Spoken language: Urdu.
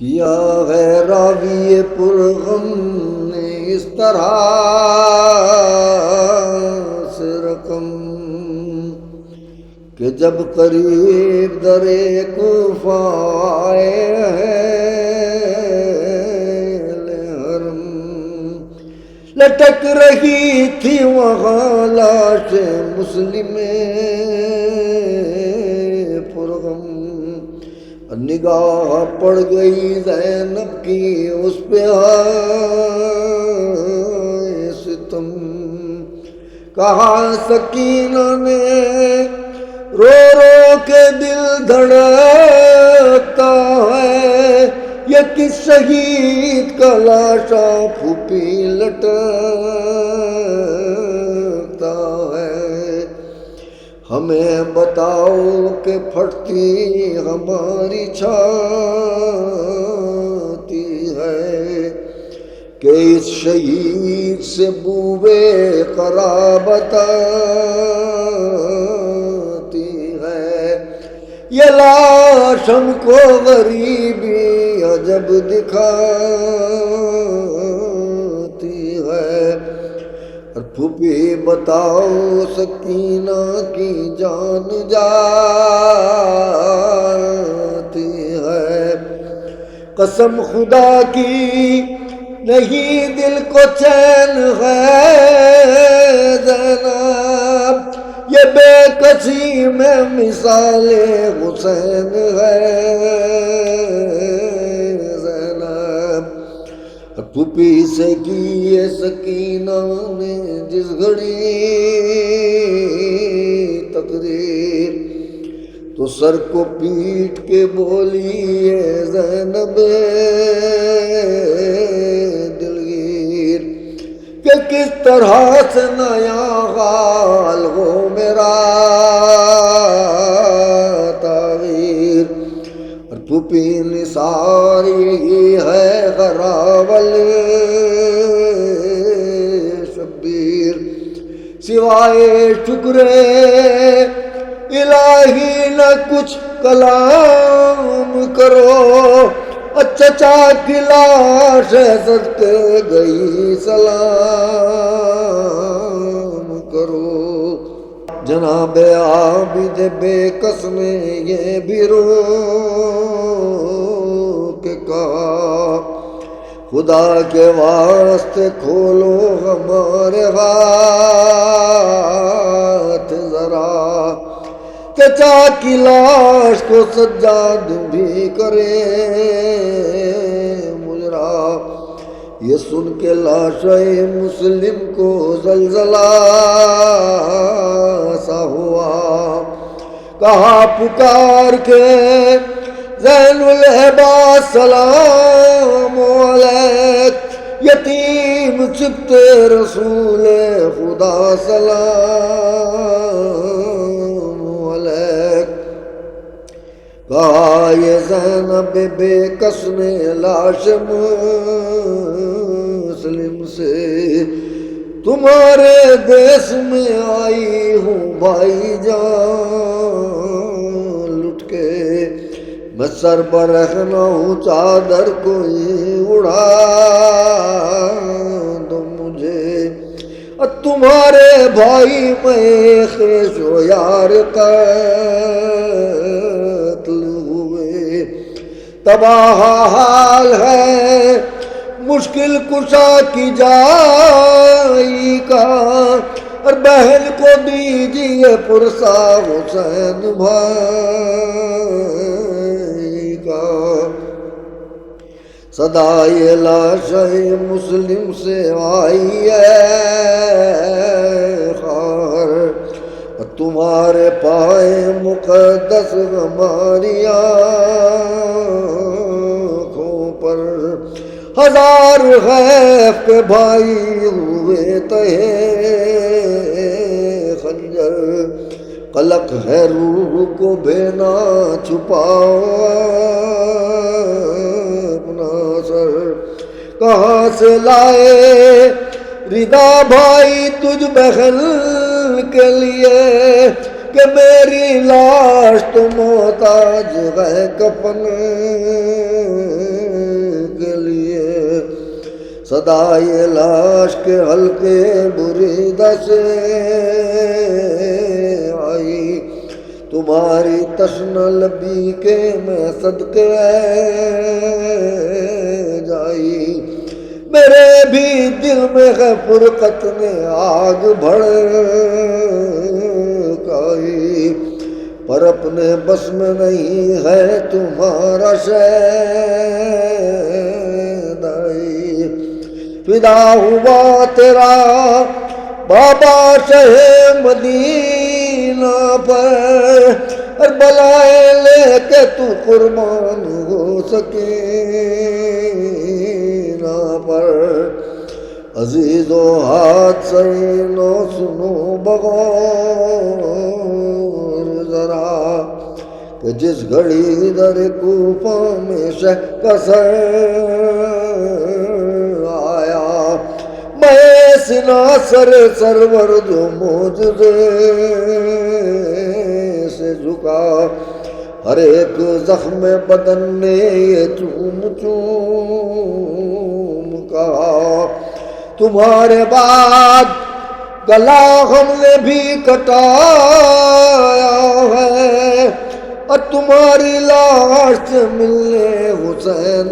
کیا ہے راوی پرغم نے اس طرح سے رقم کہ جب قریب در کوفہ آئے حرم لٹک رہی تھی وہاں لاش مسلم پرغم نگاہ پڑ گئی زینب کی اس پہ آئے ستم کہا سکینہ نے رو رو کے دل دھڑکتا ہے یہ کس شہید کا لاشا پھوپھی لٹکتا ہے ہمیں بتاؤ کہ پھٹتی ہماری چھاتی ہے کہ اس شہید سے بوئے قرابت آتی ہے یہ لاش ہم کو غریبی عجب دکھاتی ہے اور پھوپھی بتاؤ سکینہ کی جان جاتی ہے قسم خدا کی نہیں دل کو چین ہے زینب یہ بے کسی میں مثال حسین ہے پھوپھی سے کی سکینہ نے جس گھڑی تقریر تو سر کو پیٹ کے بولی ہے زینب دلگیر کہ کس طرح سے نیا حال ہو میرا تغیر اور پھوپھی نثار یہی ہے غراول شبیر سوائے شکر الہی نہ کچھ کلام کرو چچا کی لاش صدقے گئی سلام کرو جناب عابد بے کس نے یہ بھی رو کے کہا خدا کے واسطے کھولو ہمارے ہاتھ ذرا چچا کی لاش کو سجاد بھی کرے مجرا یہ سن کے لاش مسلم کو زلزلہ سا ہوا کہا پکار کے زین العباد سلام علیک یتیم سبت رسول خدا سلام علیک کہا یہ زینب بے کس نے لاش مسلم سے تمہارے دیس میں آئی ہوں بھائی جان لٹ کے میں سر پر رکھنا ہوں چادر کوئی اڑا دو مجھے تمہارے بھائی میں خیش و یار قتل ہوئے تباہ حال ہے مشکل کشا کی جائی کا اور بہن کو دیجیے پرسا حسین بھائی کا صدائے لاش مسلم سے آئی ہے خار تمہارے پائے مقدس ہماری آنکھوں پر ہزار خیف کے بھائی ہوئے تہے خنجر قلق ہے روح کو بے نہ چھپاؤ اپنا سر کہاں سے لائے ردا بھائی تجھ بہن کے لیے کہ میری لاش تو محتاج ہے کفن صدائے لاش کے حلقے بریدہ سے آئی، تمہاری تشنہ لبی کے میں صدقے جائی، میرے بھی دل میں ہے فرقت نے آگ بھڑکائی، پر اپنے بس میں نہیں ہے تمہارا شیدائی، فدا ہوا تیرا بابا شہ مدینہ پر، کربلائے لے کے تو قربان ہو سکینہ پر، عزیزو ہاتھ سینو سنو بغور ذرا، کہ جس گھڑی در کوفہ میں شہکسر آیا، میں سنا سر سرور جو معجزے سے جھکا، ہر ایک زخم بدن نے یہ چوم چوم کہا، تمہارے بعد گلا ہم نے بھی کٹایا ہے، اور تمہاری لاش سے ملنے حسین